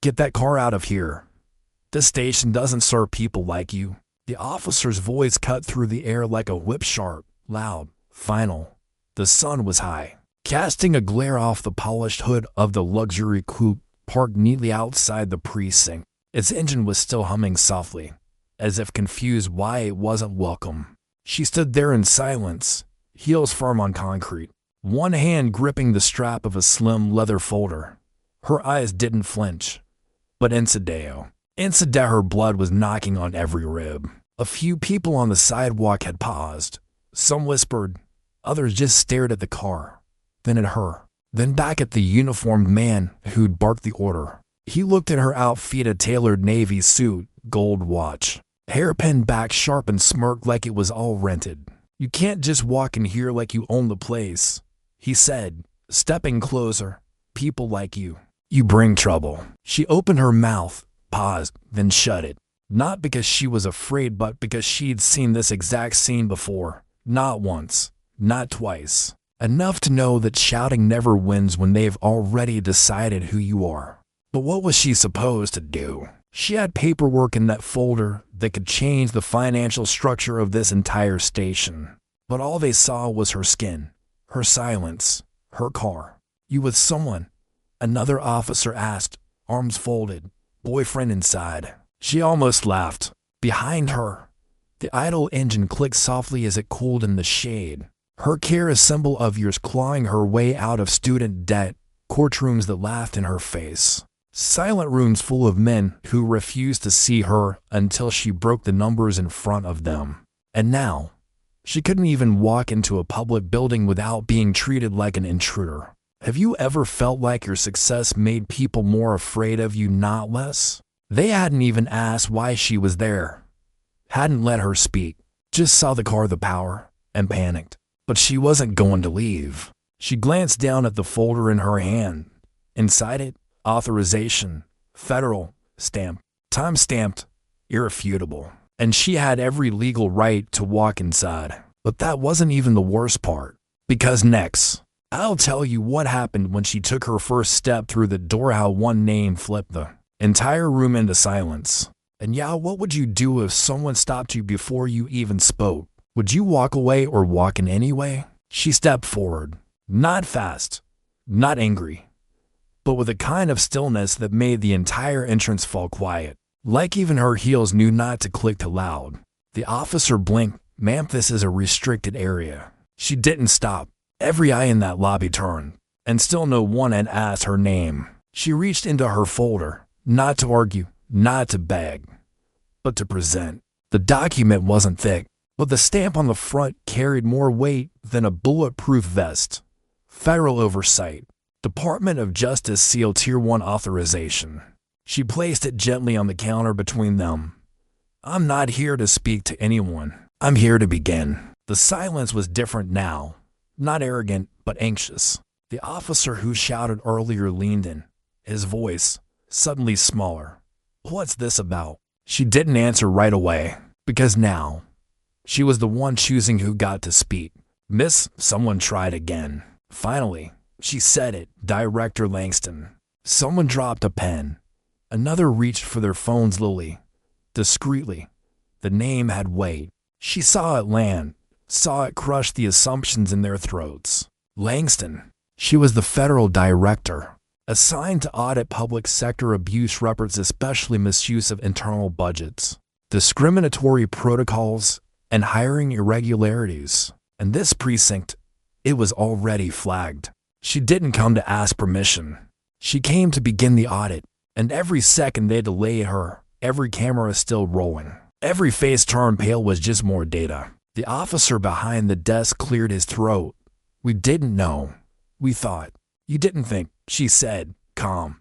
Get that car out of here. This station doesn't serve people like you." The officer's voice cut through the air like a whip, sharp, loud, final. The sun was high, casting a glare off the polished hood of the luxury coupe parked neatly outside the precinct. Its engine was still humming softly, as if confused why it wasn't welcome. She stood there in silence, heels firm on concrete, one hand gripping the strap of a slim leather folder. Her eyes didn't flinch, but instant her blood was knocking on every rib. A few people on the sidewalk had paused. Some whispered, others just stared at the car, then at her, then back at the uniformed man who'd barked the order. He looked at her outfit, a tailored navy suit, gold watch, hairpin back sharp, and smirked like it was all rented. "You can't just walk in here like you own the place," he said, stepping closer. "People like you bring trouble." She opened her mouth, paused, then shut it. Not because she was afraid, but because she'd seen this exact scene before. Not once, not twice. Enough to know that shouting never wins when they've already decided who you are. But what was she supposed to do? She had paperwork in that folder that could change the financial structure of this entire station. But all they saw was her skin, her silence, her car. "You with someone?" another officer asked, arms folded, boyfriend inside. She almost laughed. Behind her, the idle engine clicked softly as it cooled in the shade. Her care a symbol of years clawing her way out of student debt, courtrooms that laughed in her face. Silent rooms full of men who refused to see her until she broke the numbers in front of them. And now, she couldn't even walk into a public building without being treated like an intruder. Have you ever felt like your success made people more afraid of you, not less? They hadn't even asked why she was there, hadn't let her speak, just saw the car, the power, and panicked. But she wasn't going to leave. She glanced down at the folder in her hand. Inside it, authorization, federal, stamp, time-stamped, irrefutable. And she had every legal right to walk inside. But that wasn't even the worst part. Because next, I'll tell you what happened when she took her first step through the door, how one name flipped the entire room into silence. And yeah, what would you do if someone stopped you before you even spoke? Would you walk away or walk in anyway? She stepped forward, not fast, not angry, but with a kind of stillness that made the entire entrance fall quiet, like even her heels knew not to click too loud. The officer blinked. "Ma'am, this is a restricted area." She didn't stop. Every eye in that lobby turned, and still no one had asked her name. She reached into her folder, not to argue, not to beg, but to present. The document wasn't thick, but the stamp on the front carried more weight than a bulletproof vest. Federal oversight, Department of Justice seal Tier 1 authorization. She placed it gently on the counter between them. "I'm not here to speak to anyone. I'm here to begin." The silence was different now, not arrogant, but anxious. The officer who shouted earlier leaned in, his voice suddenly smaller. "What's this about?" She didn't answer right away, because now, she was the one choosing who got to speak. "Miss," someone tried again. Finally, she said it, "Director Langston." Someone dropped a pen. Another reached for their phones discreetly. The name had weight. She saw it land, saw it crush the assumptions in their throats. Langston. She was the federal director, assigned to audit public sector abuse reports, especially misuse of internal budgets, discriminatory protocols, and hiring irregularities. And this precinct, it was already flagged. She didn't come to ask permission. She came to begin the audit, and every second they delayed her, every camera still rolling, every face turned pale was just more data. The officer behind the desk cleared his throat. "We didn't know. We thought." "You didn't think," she said, calm.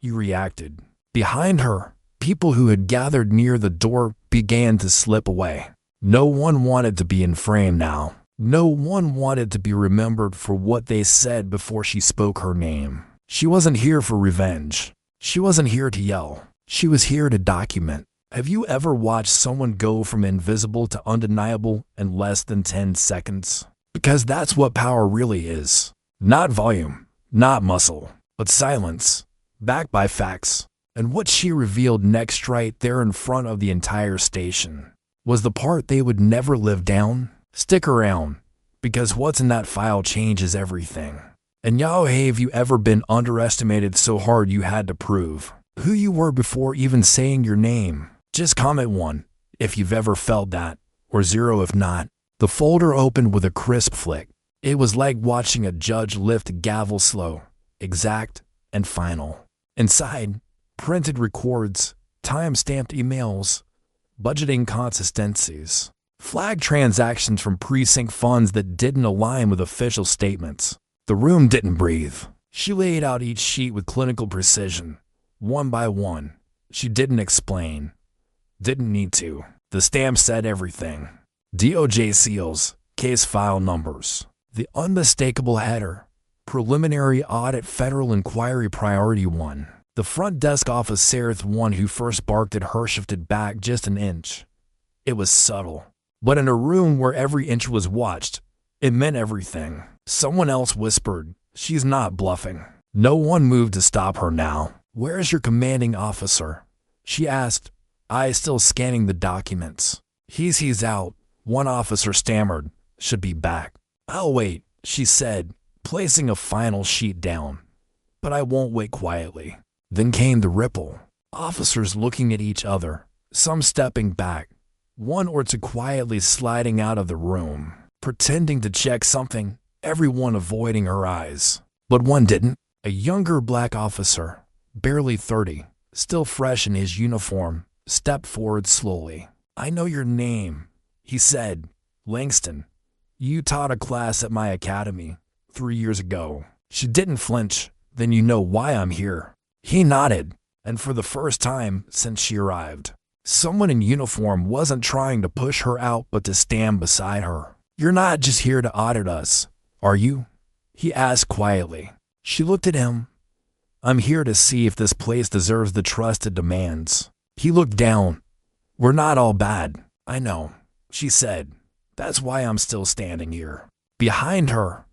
"You reacted." Behind her, people who had gathered near the door began to slip away. No one wanted to be in frame now. No one wanted to be remembered for what they said before she spoke her name. She wasn't here for revenge. She wasn't here to yell. She was here to document. Have you ever watched someone go from invisible to undeniable in less than 10 seconds? Because that's what power really is. Not volume, not muscle, but silence, backed by facts. And what she revealed next, right there in front of the entire station, was the part they would never live down. Stick around, because what's in that file changes everything. And yo, hey, have you ever been underestimated so hard you had to prove who you were before even saying your name? Just comment 1 if you've ever felt that, or 0 if not. The folder opened with a crisp flick. It was like watching a judge lift a gavel, slow, exact, and final. Inside, printed records, time-stamped emails, budgeting consistencies, flagged transactions from precinct funds that didn't align with official statements. The room didn't breathe. She laid out each sheet with clinical precision, one by one. She didn't explain. Didn't need to. The stamp said everything. DOJ seals, case file numbers, the unmistakable header, preliminary audit, federal inquiry priority 1. The front desk officer, the one who first barked at her, shifted back just an inch. It was subtle, but in a room where every inch was watched, it meant everything. Someone else whispered, "She's not bluffing." No one moved to stop her now. "Where's your commanding officer?" she asked, eyes still scanning the documents. He's out," one officer stammered. "Should be back." "I'll wait," she said, placing a final sheet down. "But I won't wait quietly." Then came the ripple. Officers looking at each other, some stepping back, one or two quietly sliding out of the room, pretending to check something, everyone avoiding her eyes. But one didn't. A younger black officer, barely 30, still fresh in his uniform, stepped forward slowly. "I know your name," he said. "Langston. You taught a class at my academy 3 years ago." She didn't flinch. "Then you know why I'm here." He nodded, and for the first time since she arrived, someone in uniform wasn't trying to push her out but to stand beside her. "You're not just here to audit us, are you?" he asked quietly. She looked at him. "I'm here to see if this place deserves the trust it demands." He looked down. "We're not all bad, I know," she said. "That's why I'm still standing here." Behind her,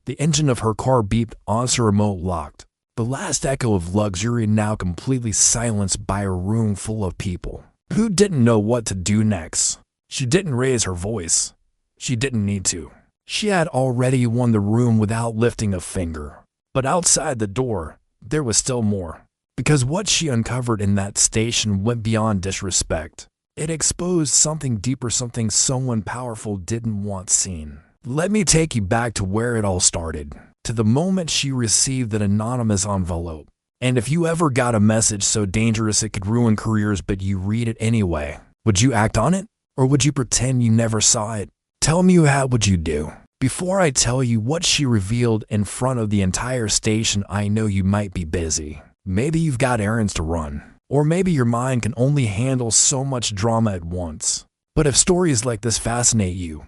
the engine of her car beeped as her remote locked. The last echo of luxury now completely silenced by a room full of people who didn't know what to do next. She didn't raise her voice. She didn't need to. She had already won the room without lifting a finger. But outside the door, there was still more. Because what she uncovered in that station went beyond disrespect. It exposed something deeper, something someone powerful didn't want seen. Let me take you back to where it all started. To the moment she received an anonymous envelope. And if you ever got a message so dangerous it could ruin careers but you read it anyway, would you act on it? Or would you pretend you never saw it? Tell me, how would you do? Before I tell you what she revealed in front of the entire station, I know you might be busy. Maybe you've got errands to run. Or maybe your mind can only handle so much drama at once. But if stories like this fascinate you,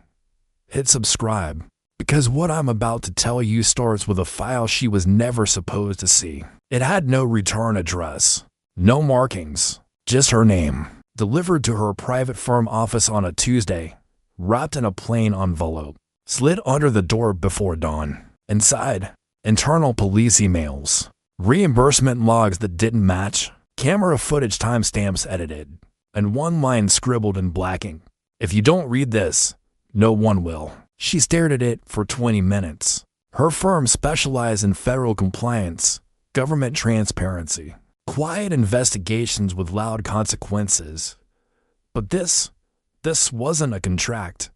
hit subscribe. Because what I'm about to tell you starts with a file she was never supposed to see. It had no return address, no markings, just her name, delivered to her private firm office on a Tuesday, wrapped in a plain envelope, slid under the door before dawn. Inside, internal police emails, reimbursement logs that didn't match, camera footage timestamps edited, and one line scribbled in black ink. "If you don't read this, no one will." She stared at it for 20 minutes. Her firm specialized in federal compliance, government transparency, quiet investigations with loud consequences. But this wasn't a contract.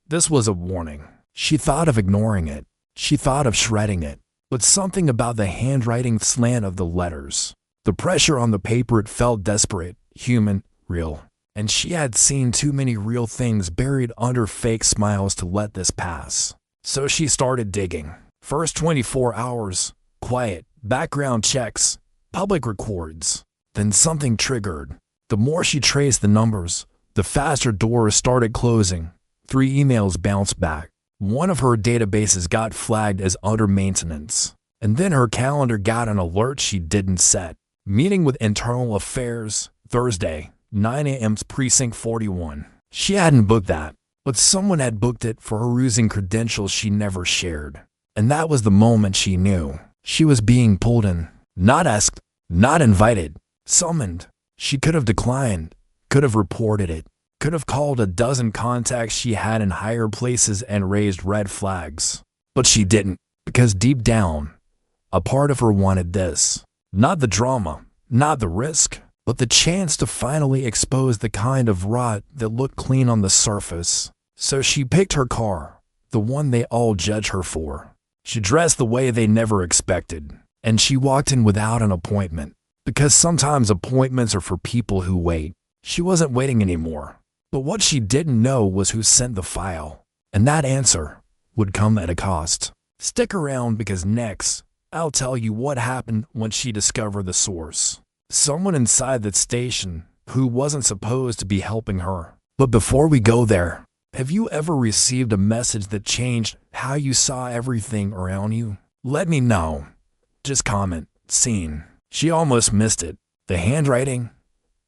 This was a warning. She thought of ignoring it. She thought of shredding it. But something about the handwriting slant of the letters, the pressure on the paper, it felt desperate, human, real. And she had seen too many real things buried under fake smiles to let this pass. So she started digging. First 24 hours, quiet, background checks, public records. Then something triggered. The more she traced the numbers, the faster doors started closing. 3 emails bounced back. One of her databases got flagged as under maintenance. And then her calendar got an alert she didn't set. Meeting with Internal Affairs, Thursday, 9 a.m. Precinct 41. She hadn't booked that, but someone had booked it for her using credentials she never shared. And that was the moment she knew. She was being pulled in. Not asked, not invited, Summoned. She could have declined, could have reported it, could have called a dozen contacts she had in higher places and raised red flags. But she didn't, because deep down, a part of her wanted this. Not the drama, not the risk, but the chance to finally expose the kind of rot that looked clean on the surface. So she picked her car, the one they all judge her for. She dressed the way they never expected, and she walked in without an appointment. Because sometimes appointments are for people who wait. She wasn't waiting anymore. But what she didn't know was who sent the file. And that answer would come at a cost. Stick around because next, I'll tell you what happened when she discovered the source. Someone inside that station who wasn't supposed to be helping her. But before we go there, have you ever received a message that changed how you saw everything around you? Let me know. Just comment, "Seen." She almost missed it. The handwriting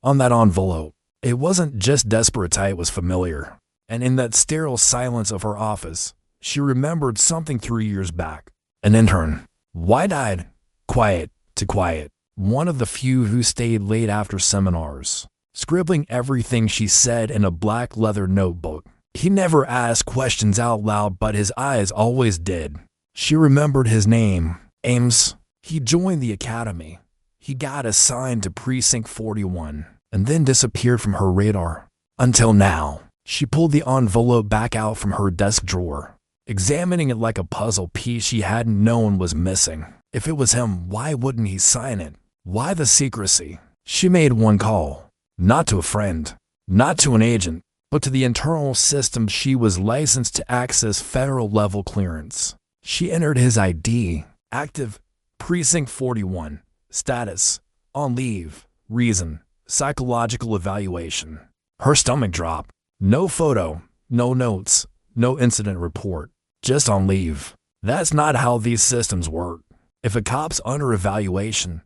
on that envelope. It wasn't just desperate type, it was familiar. And in that sterile silence of her office, she remembered something 3 years back. An intern. Wide-eyed, quiet to quiet. One of the few who stayed late after seminars, scribbling everything she said in a black leather notebook. He never asked questions out loud, but his eyes always did. She remembered his name, Ames. He joined the academy. He got assigned to Precinct 41 and then disappeared from her radar. Until now, she pulled the envelope back out from her desk drawer, examining it like a puzzle piece she hadn't known was missing. If it was him, why wouldn't he sign it? Why the secrecy? She made one call, not to a friend, not to an agent, but to the internal system she was licensed to access federal-level clearance. She entered his ID, active, Precinct 41. Status, on leave, reason, psychological evaluation. Her stomach dropped. No photo, no notes, no incident report, just on leave. That's not how these systems work. If a cop's under evaluation,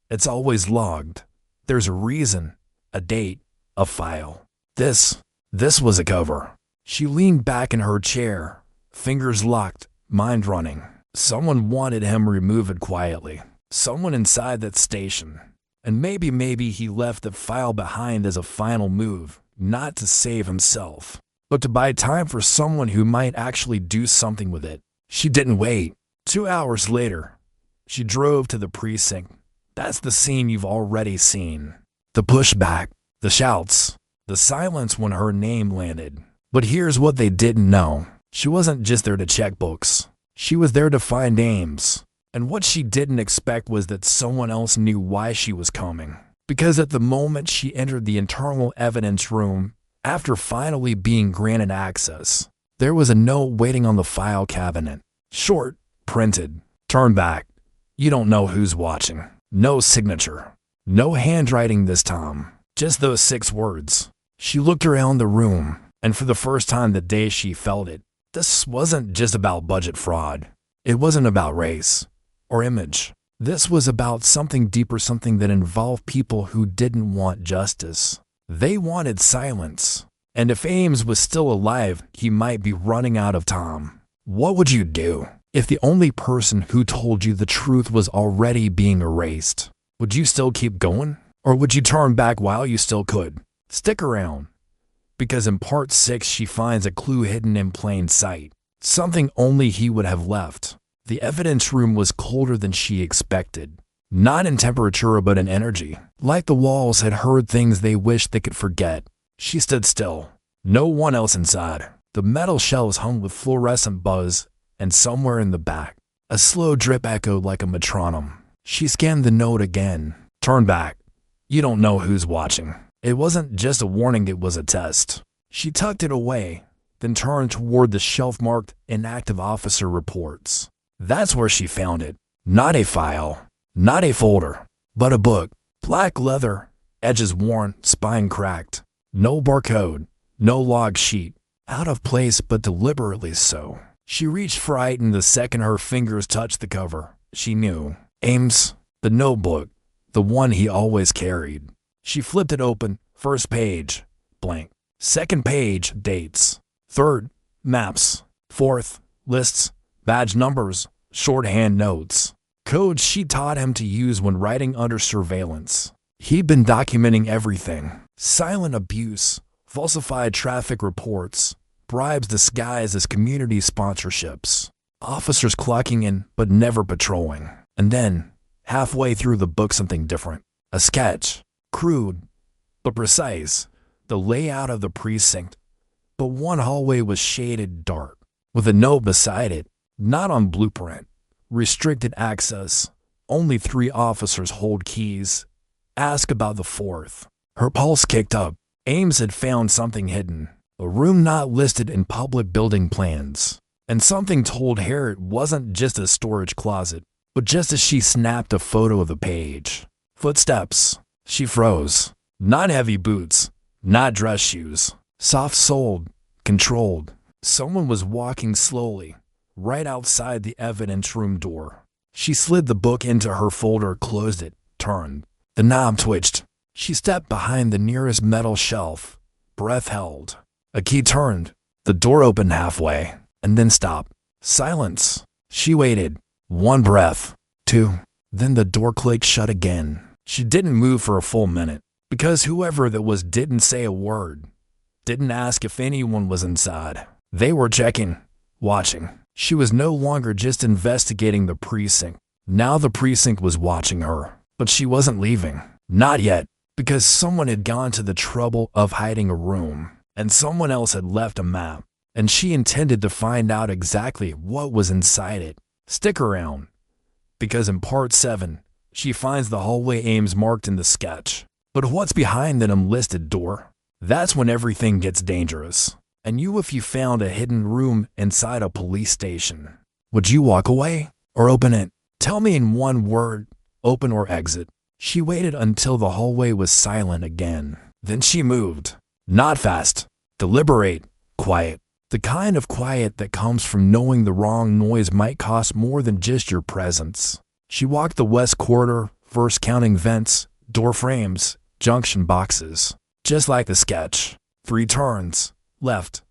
it's always logged. There's a reason, a date, a file. This was a cover. She leaned back in her chair, fingers locked, mind running. Someone wanted him removed quietly. Someone inside that station. And maybe he left the file behind as a final move, not to save himself, but to buy time for someone who might actually do something with it. She didn't wait. 2 hours later, she drove to the precinct. That's the scene you've already seen. The pushback, the shouts, the silence when her name landed. But here's what they didn't know. She wasn't just there to check books. She was there to find Ames. And what she didn't expect was that someone else knew why she was coming. Because at the moment she entered the internal evidence room, after finally being granted access, there was a note waiting on the file cabinet. Short, printed, turn back. You don't know who's watching. No signature. No handwriting this time. Just those 6 words. She looked around the room, and for the first time that day she felt it. This wasn't just about budget fraud. It wasn't about race or image. This was about something deeper, something that involved people who didn't want justice. They wanted silence. And if Ames was still alive, he might be running out of time. What would you do if the only person who told you the truth was already being erased? Would you still keep going? Or would you turn back while you still could? Stick around, because in part 6 she finds a clue hidden in plain sight. Something only he would have left. The evidence room was colder than she expected. Not in temperature, but in energy. Like the walls had heard things they wished they could forget. She stood still. No one else inside. The metal shelves hung with fluorescent buzz, and somewhere in the back, a slow drip echoed like a metronome. She scanned the note again. Turn back. You don't know who's watching. It wasn't just a warning, it was a test. She tucked it away, then turned toward the shelf marked Inactive Officer Reports. That's where she found it. Not a file, not a folder, but a book. Black leather, edges worn, spine cracked. No barcode, no log sheet. Out of place, but deliberately so. She reached frightened the second her fingers touched the cover. She knew. Ames, the notebook, the one he always carried. She flipped it open. First page, blank. Second page, dates. Third, maps. Fourth, lists, badge numbers, shorthand notes. Codes she taught him to use when writing under surveillance. He'd been documenting everything. Silent abuse, falsified traffic reports, bribes disguised as community sponsorships. Officers clocking in but never patrolling. And then, halfway through the book, something different. A sketch. Crude, but precise. The layout of the precinct. But one hallway was shaded dark, with a note beside it, not on blueprint. Restricted access. Only 3 officers hold keys. Ask about the 4th. Her pulse kicked up. Ames had found something hidden. A room not listed in public building plans. And something told her it wasn't just a storage closet, but just as she snapped a photo of the page. Footsteps. She froze. Not heavy boots. Not dress shoes. Soft-soled. Controlled. Someone was walking slowly, right outside the evidence room door. She slid the book into her folder, closed it, turned. The knob twitched. She stepped behind the nearest metal shelf. Breath held. A key turned. The door opened halfway, and then stopped. Silence. She waited. 1 breath. 2. Then the door clicked shut again. She didn't move for a full minute, because whoever that was didn't say a word. Didn't ask if anyone was inside. They were checking. Watching. She was no longer just investigating the precinct. Now the precinct was watching her. But she wasn't leaving. Not yet. Because someone had gone to the trouble of hiding a room. And someone else had left a map. And she intended to find out exactly what was inside it. Stick around. Because in part 7, she finds the hallway Ames marked in the sketch. But what's behind that unlisted door? That's when everything gets dangerous. And if you found a hidden room inside a police station, would you walk away or open it? Tell me in 1 word, open or exit. She waited until the hallway was silent again. Then she moved. Not fast. Deliberate. Quiet. The kind of quiet that comes from knowing the wrong noise might cost more than just your presence. She walked the west corridor, first counting vents, door frames, junction boxes. Just like the sketch. 3 turns. Left,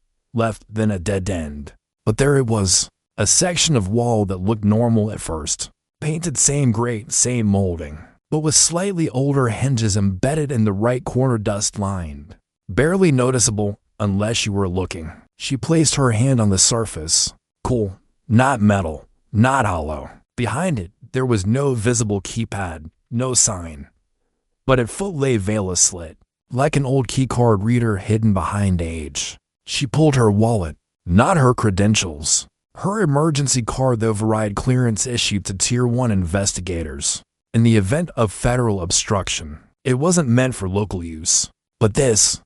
then a dead end. But there it was, a section of wall that looked normal at first. Painted same grate, same molding, but with slightly older hinges embedded in the right corner, dust-lined. Barely noticeable unless you were looking. She placed her hand on the surface. Cool, not metal, not hollow. Behind it, there was no visible keypad, no sign. But at foot lay veil aslit, like an old keycard reader hidden behind age. She pulled her wallet, not her credentials. Her emergency card that override clearance issued to Tier 1 investigators. In the event of federal obstruction, it wasn't meant for local use. But this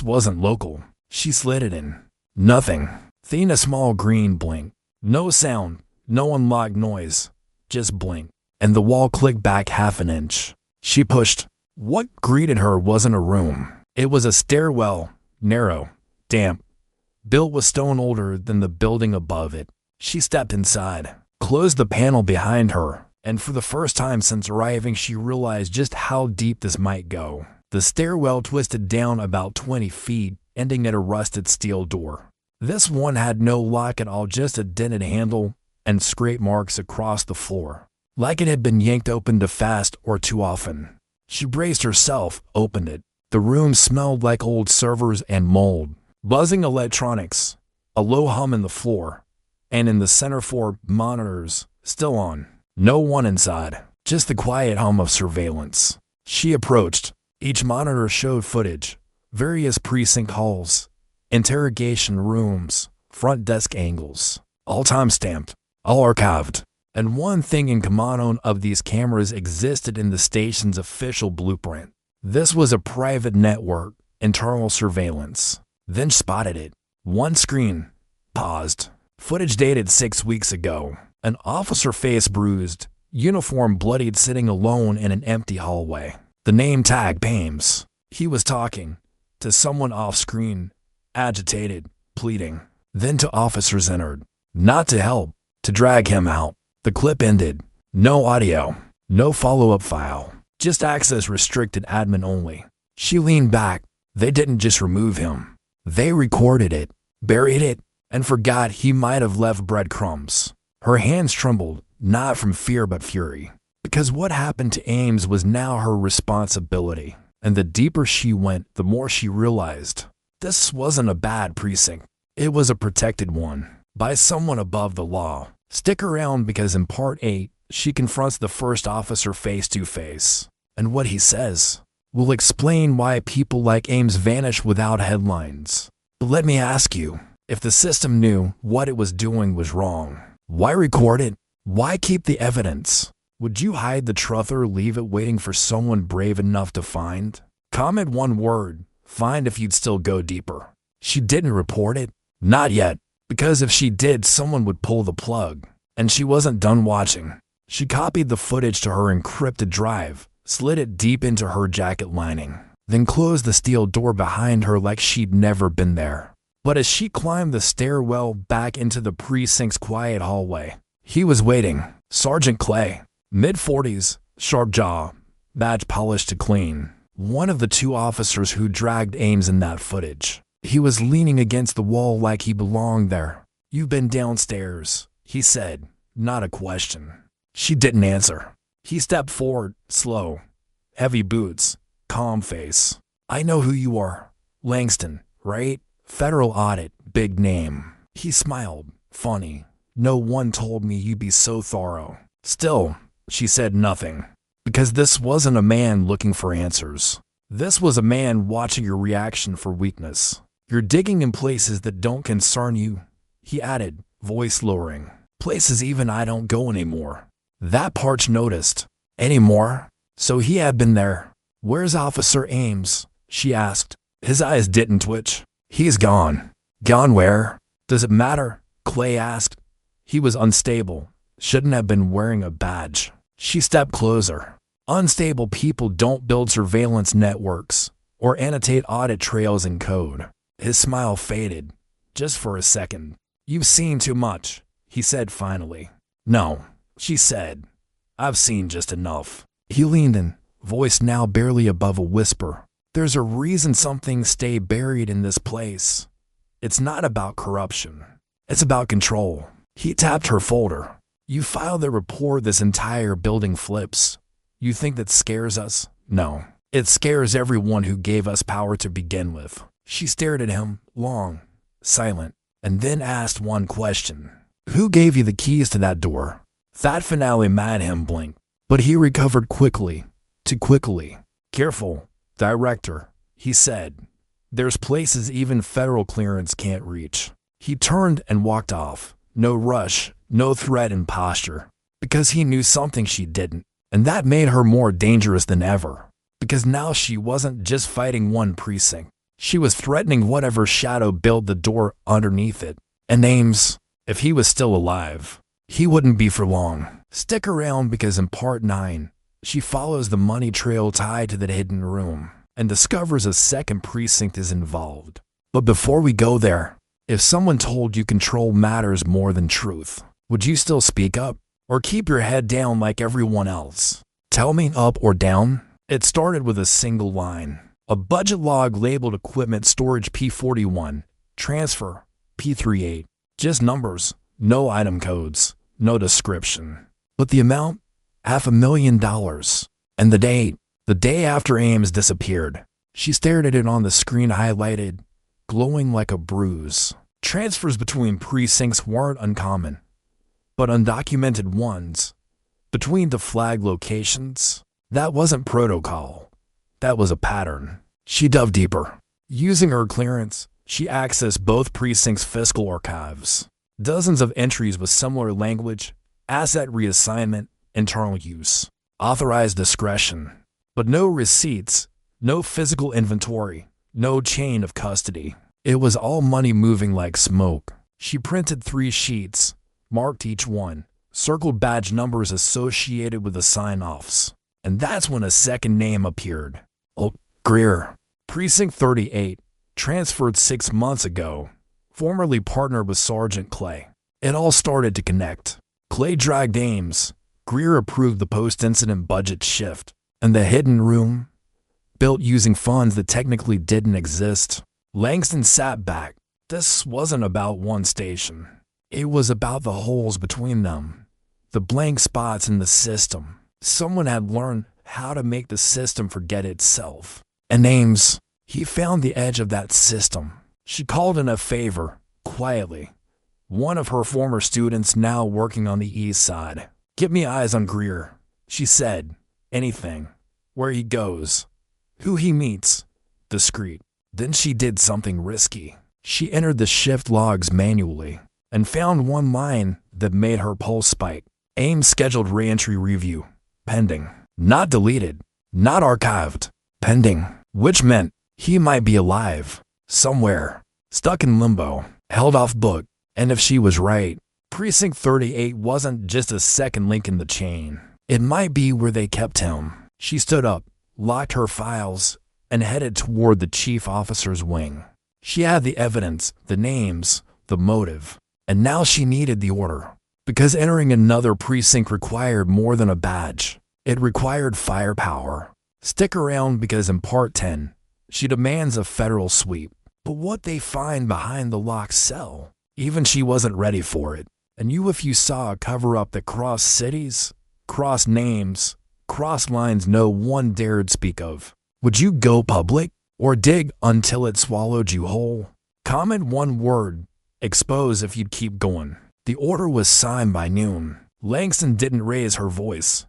wasn't local. She slid it in. Nothing. Then a small green blink. No sound, no unlocked noise. Just blink. And the wall clicked back half an inch. She pushed. What greeted her wasn't a room. It was a stairwell, narrow, damp, built with stone older than the building above it. She stepped inside, closed the panel behind her, and for the first time since arriving, she realized just how deep this might go. The stairwell twisted down about 20 feet, ending at a rusted steel door. This one had no lock at all, just a dented handle and scrape marks across the floor, like it had been yanked open too fast or too often. She braced herself, opened it. The room smelled like old servers and mold. Buzzing electronics, a low hum in the floor, and in the center 4 monitors, still on. No one inside, just the quiet hum of surveillance. She approached. Each monitor showed footage, various precinct halls, interrogation rooms, front desk angles, all time-stamped, all archived. And one thing in common of these cameras existed in the station's official blueprint. This was a private network, internal surveillance. Then spotted it. One screen. Paused. Footage dated 6 weeks ago. An officer face bruised, uniform bloodied, sitting alone in an empty hallway. The name tag Ames. He was talking to someone off screen, agitated, pleading. Then to officers entered. Not to help, to drag him out. The clip ended. No audio. No follow-up file. Just access restricted, admin only. She leaned back. They didn't just remove him. They recorded it, buried it, and forgot he might have left breadcrumbs. Her hands trembled, not from fear but fury. Because what happened to Ames was now her responsibility. And the deeper she went, the more she realized this wasn't a bad precinct. It was a protected one by someone above the law. Stick around because in part 8, she confronts the first officer face to face. And what he says will explain why people like Ames vanish without headlines. But let me ask you, if the system knew what it was doing was wrong, why record it? Why keep the evidence? Would you hide the truth or leave it waiting for someone brave enough to find? Comment one word, find if you'd still go deeper. She didn't report it? Not yet. Because if she did, someone would pull the plug. And she wasn't done watching. She copied the footage to her encrypted drive, slid it deep into her jacket lining, then closed the steel door behind her like she'd never been there. But as she climbed the stairwell back into the precinct's quiet hallway, he was waiting. Sergeant Clay, mid-40s, sharp jaw, badge polished to clean. One of the two officers who dragged Ames in that footage. He was leaning against the wall like he belonged there. "You've been downstairs," he said, not a question. She didn't answer. He stepped forward, slow, heavy boots, calm face. "I know who you are. Langston, right? Federal audit, big name." He smiled, funny. "No one told me you'd be so thorough." Still, she said nothing. Because this wasn't a man looking for answers. This was a man watching your reaction for weakness. "You're digging in places that don't concern you," he added, voice lowering. "Places even I don't go anymore." That Parch noticed. Anymore? So he had been there. "Where's Officer Ames?" she asked. His eyes didn't twitch. "He's gone." "Gone where?" "Does it matter?" Clay asked. He was unstable. Shouldn't have been wearing a badge. She stepped closer. "Unstable people don't build surveillance networks or annotate audit trails in code." His smile faded, just for a second. "You've seen too much," he said finally. "No," she said. "I've seen just enough." He leaned in, voice now barely above a whisper. "There's a reason some things stay buried in this place. It's not about corruption. It's about control." He tapped her folder. "You filed the report this entire building flips. You think that scares us? No. It scares everyone who gave us power to begin with." She stared at him, long, silent, and then asked one question. "Who gave you the keys to that door?" That finale made him blink, but he recovered quickly, too quickly. "Careful, Director," he said. "There's places even federal clearance can't reach." He turned and walked off. No rush, no threat in posture. Because he knew something she didn't. And that made her more dangerous than ever. Because now she wasn't just fighting one precinct. She was threatening whatever shadow built the door underneath it. And Ames, if he was still alive, he wouldn't be for long. Stick around because in part 9, she follows the money trail tied to the hidden room and discovers a second precinct is involved. But before we go there, if someone told you control matters more than truth, would you still speak up? Or keep your head down like everyone else? Tell me up or down? It started with a single line. A budget log labeled equipment storage P41, transfer P38. Just numbers, no item codes, no description. But the amount? $500,000. And the day after Ames disappeared. She stared at it on the screen highlighted, glowing like a bruise. Transfers between precincts weren't uncommon, but undocumented ones, between the flag locations, that wasn't protocol. That was a pattern. She dove deeper. Using her clearance, she accessed both precincts' fiscal archives. Dozens of entries with similar language, asset reassignment, internal use, authorized discretion, but no receipts, no physical inventory, no chain of custody. It was all money moving like smoke. She printed 3 sheets, marked each one, circled badge numbers associated with the sign-offs. And that's when a second name appeared. Oh, Greer. Precinct 38, transferred 6 months ago, formerly partnered with Sergeant Clay. It all started to connect. Clay dragged Ames. Greer approved the post-incident budget shift. And the hidden room, built using funds that technically didn't exist. Langston sat back. This wasn't about one station. It was about the holes between them, the blank spots in the system. Someone had learned how to make the system forget itself. And Ames, he found the edge of that system. She called in a favor, quietly. One of her former students now working on the east side. "Get me eyes on Greer," she said. "Anything. Where he goes. Who he meets. Discreet." Then she did something risky. She entered the shift logs manually and found one line that made her pulse spike. Ames scheduled reentry review. Pending. Not deleted. Not archived. Pending. Which meant he might be alive. Somewhere. Stuck in limbo. Held off book. And if she was right, Precinct 38 wasn't just a second link in the chain. It might be where they kept him. She stood up, locked her files, and headed toward the chief officer's wing. She had the evidence, the names, the motive, and now she needed the order. Because entering another precinct required more than a badge. It required firepower. Stick around because in Part 10, she demands a federal sweep. But what they find behind the locked cell? Even she wasn't ready for it. And if you saw a cover-up that crossed cities, crossed names, crossed lines no one dared speak of, would you go public or dig until it swallowed you whole? Comment one word, expose if you'd keep going. The order was signed by noon. Langston didn't raise her voice.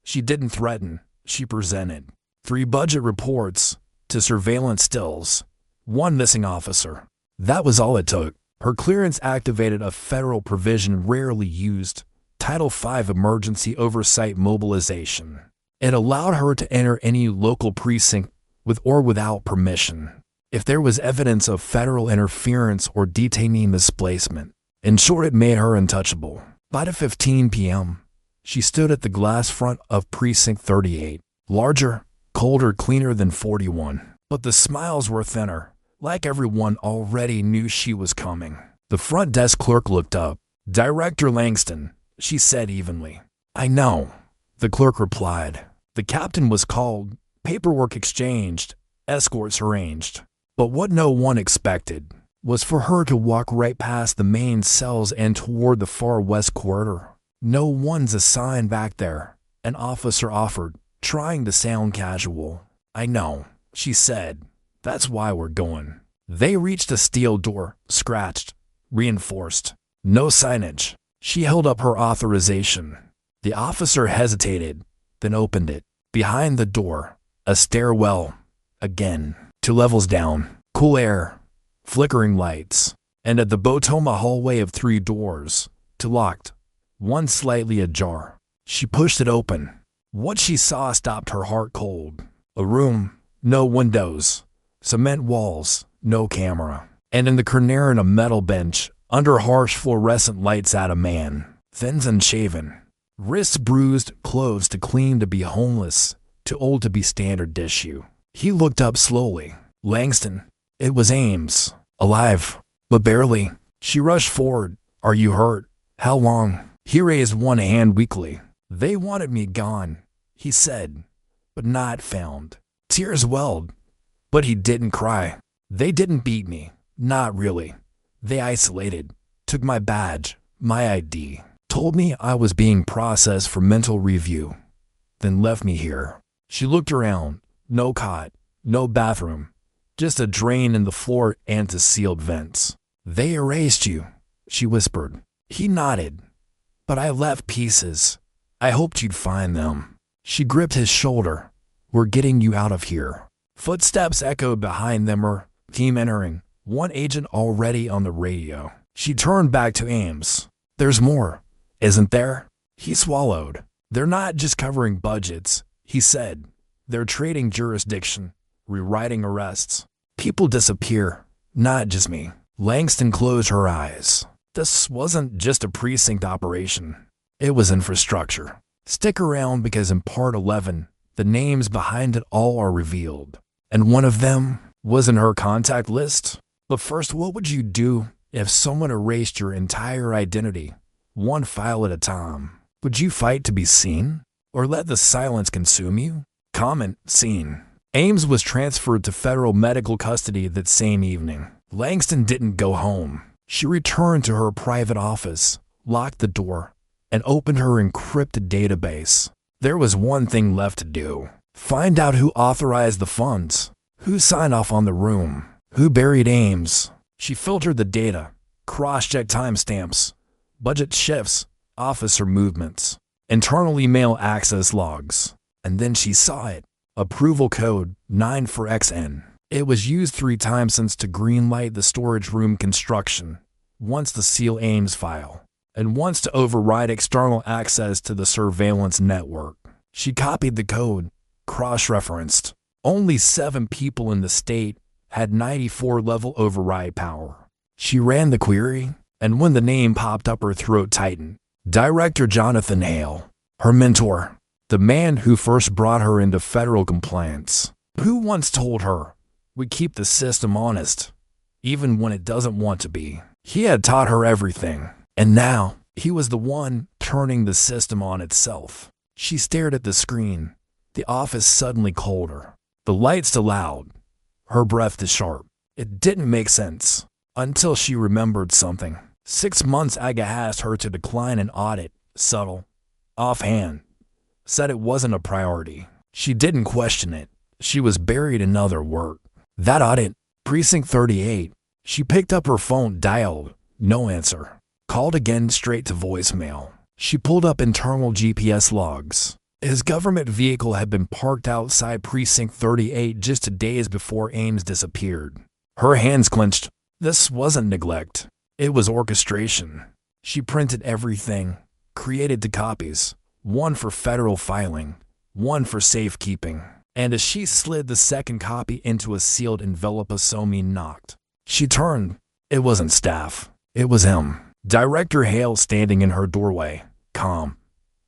She didn't threaten, she presented. 3 budget reports to surveillance stills, 1 missing officer. That was all it took. Her clearance activated a federal provision rarely used, Title V Emergency Oversight Mobilization. It allowed her to enter any local precinct with or without permission, if there was evidence of federal interference or detainee misplacement. In short, it made her untouchable. By 5:15 p.m., she stood at the glass front of Precinct 38, larger, colder, cleaner than 41. But the smiles were thinner. Like everyone already knew she was coming. The front desk clerk looked up. "Director Langston," she said evenly. "I know," the clerk replied. The captain was called, paperwork exchanged, escorts arranged. But what no one expected was for her to walk right past the main cells and toward the far west corridor. "No one's assigned back there," an officer offered, trying to sound casual. "I know," she said. "That's why we're going." They reached a steel door, scratched, reinforced. No signage. She held up her authorization. The officer hesitated, then opened it. Behind the door, a stairwell. Again, 2 levels down. Cool air, flickering lights. And at the Botoma hallway of 3 doors, 2 locked, 1 slightly ajar. She pushed it open. What she saw stopped her heart cold. A room, no windows. Cement walls, no camera. And in the corner a metal bench, under harsh fluorescent lights sat a man, thin and shaven. Wrists bruised, clothes too clean to be homeless, too old to be standard issue. He looked up slowly. "Langston." It was Ames. Alive, but barely. She rushed forward. "Are you hurt? How long?" He raised one hand weakly. "They wanted me gone," he said, "but not found." Tears welled. But he didn't cry. "They didn't beat me. Not really. They isolated. Took my badge, my ID. Told me I was being processed for mental review. Then left me here." She looked around. No cot. No bathroom. Just a drain in the floor and to sealed vents. "They erased you," she whispered. He nodded. "But I left pieces. I hoped you'd find them." She gripped his shoulder. "We're getting you out of here." Footsteps echoed behind them, her team entering, 1 agent already on the radio. She turned back to Ames. "There's more, isn't there?" He swallowed. "They're not just covering budgets," he said. "They're trading jurisdiction, rewriting arrests. People disappear, not just me." Langston closed her eyes. This wasn't just a precinct operation. It was infrastructure. Stick around because in Part 11, the names behind it all are revealed. And one of them was in her contact list. But first, what would you do if someone erased your entire identity, 1 file at a time? Would you fight to be seen? Or let the silence consume you? Comment, seen. Ames was transferred to federal medical custody that same evening. Langston didn't go home. She returned to her private office, locked the door, and opened her encrypted database. There was one thing left to do. Find out who authorized the funds, who signed off on the room, who buried Ames. She filtered the data, cross-checked timestamps, budget shifts, officer movements, internal email access logs, and then she saw it. Approval code 9 for XN. It was used 3 times since to greenlight the storage room construction, once to seal Ames' file, and once to override external access to the surveillance network. She copied the code, cross-referenced. Only 7 people in the state had 94-level override power. She ran the query, and when the name popped up, her throat tightened. Director Jonathan Hale, her mentor, the man who first brought her into federal compliance, who once told her, "We keep the system honest, even when it doesn't want to be." He had taught her everything, and now he was the one turning the system on itself. She stared at the screen, the office suddenly colder, the lights too loud, her breath too sharp. It didn't make sense, until she remembered something. 6 months Aga asked her to decline an audit, subtle, offhand, said it wasn't a priority. She didn't question it. She was buried in other work. That audit, Precinct 38. She picked up her phone, dialed, no answer. Called again, straight to voicemail. She pulled up internal GPS logs. His government vehicle had been parked outside Precinct 38 just days before Ames disappeared. Her hands clenched. This wasn't neglect. It was orchestration. She printed everything, created 2 copies, one for federal filing, one for safekeeping. And as she slid the second copy into a sealed envelope, Asomi knocked. She turned. It wasn't staff. It was him. Director Hale standing in her doorway, calm,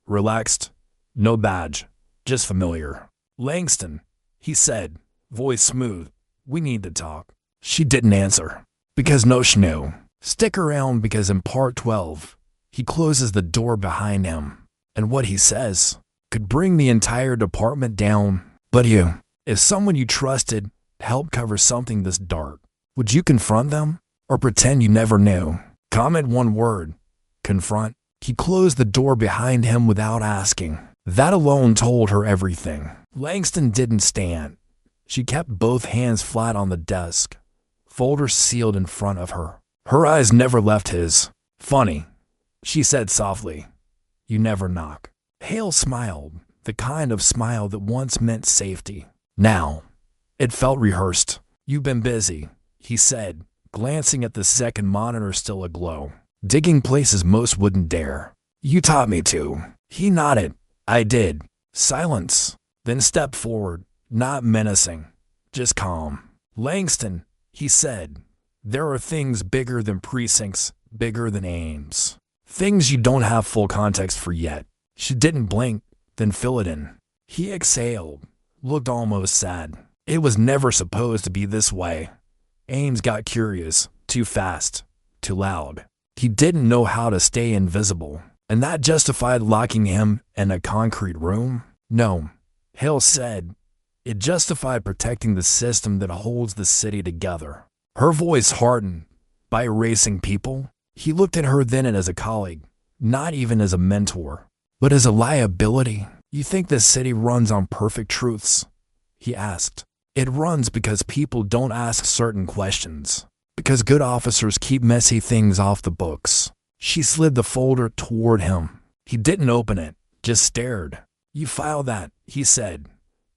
relaxed, no badge, just familiar. "Langston," he said, voice smooth, "we need to talk." She didn't answer, because no knew. Stick around, because in part 12, he closes the door behind him, and what he says could bring the entire department down. But you, if someone you trusted helped cover something this dark, would you confront them or pretend you never knew? Comment one word: confront. He closed the door behind him without asking. That alone told her everything. Langston didn't stand. She kept both hands flat on the desk, folders sealed in front of her. Her eyes never left his. "Funny," she said softly. "You never knock." Hale smiled, the kind of smile that once meant safety. Now, it felt rehearsed. "You've been busy," he said, glancing at the second monitor still aglow. "Digging places most wouldn't dare. You taught me to." He nodded. "I did." Silence, then stepped forward, not menacing, just calm. "Langston," he said, "there are things bigger than precincts, bigger than Ames. Things you don't have full context for yet." She didn't blink, then fill it in. He exhaled, looked almost sad. It was never supposed to be this way. Ames got curious, too fast, too loud. He didn't know how to stay invisible, and that justified locking him in a concrete room? No, Hale said. It justified protecting the system that holds the city together. Her voice hardened. By erasing people? He looked at her then as a colleague, not even as a mentor, but as a liability. "You think this city runs on perfect truths?" he asked. "It runs because people don't ask certain questions, because good officers keep messy things off the books." She slid the folder toward him. He didn't open it, just stared. "You file that," he said.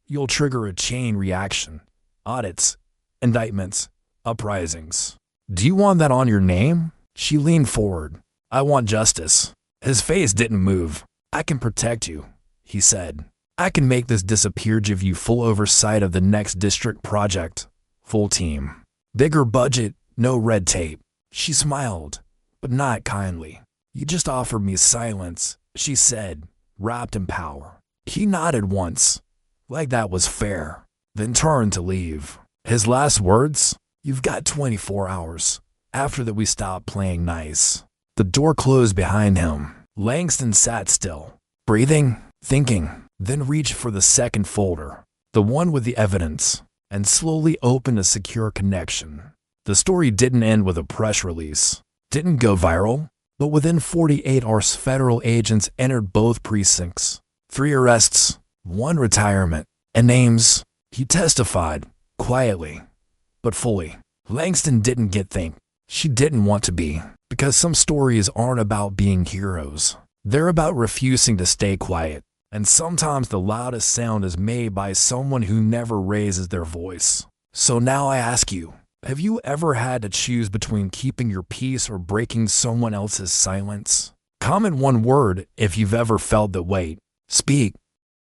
"You'll trigger a chain reaction. Audits, indictments, uprisings. Do you want that on your name?" She leaned forward. "I want justice." His face didn't move. "I can protect you," he said. "I can make this disappear, give you full oversight of the next district project. Full team. Bigger budget, no red tape." She smiled, but not kindly. "You just offered me silence," she said, wrapped in power. He nodded once, like that was fair, then turned to leave. His last words? "You've got 24 hours. After that we stop playing nice." The door closed behind him. Langston sat still, breathing, thinking, then reached for the second folder, the one with the evidence, and slowly opened a secure connection. The story didn't end with a press release, didn't go viral, but within 48 hours federal agents entered both precincts, 3 arrests, 1 retirement, and names. He testified, quietly, but fully. Langston didn't get think. She didn't want to be, because some stories aren't about being heroes. They're about refusing to stay quiet. And sometimes the loudest sound is made by someone who never raises their voice. So now I ask you, have you ever had to choose between keeping your peace or breaking someone else's silence? Comment one word if you've ever felt that way. Speak.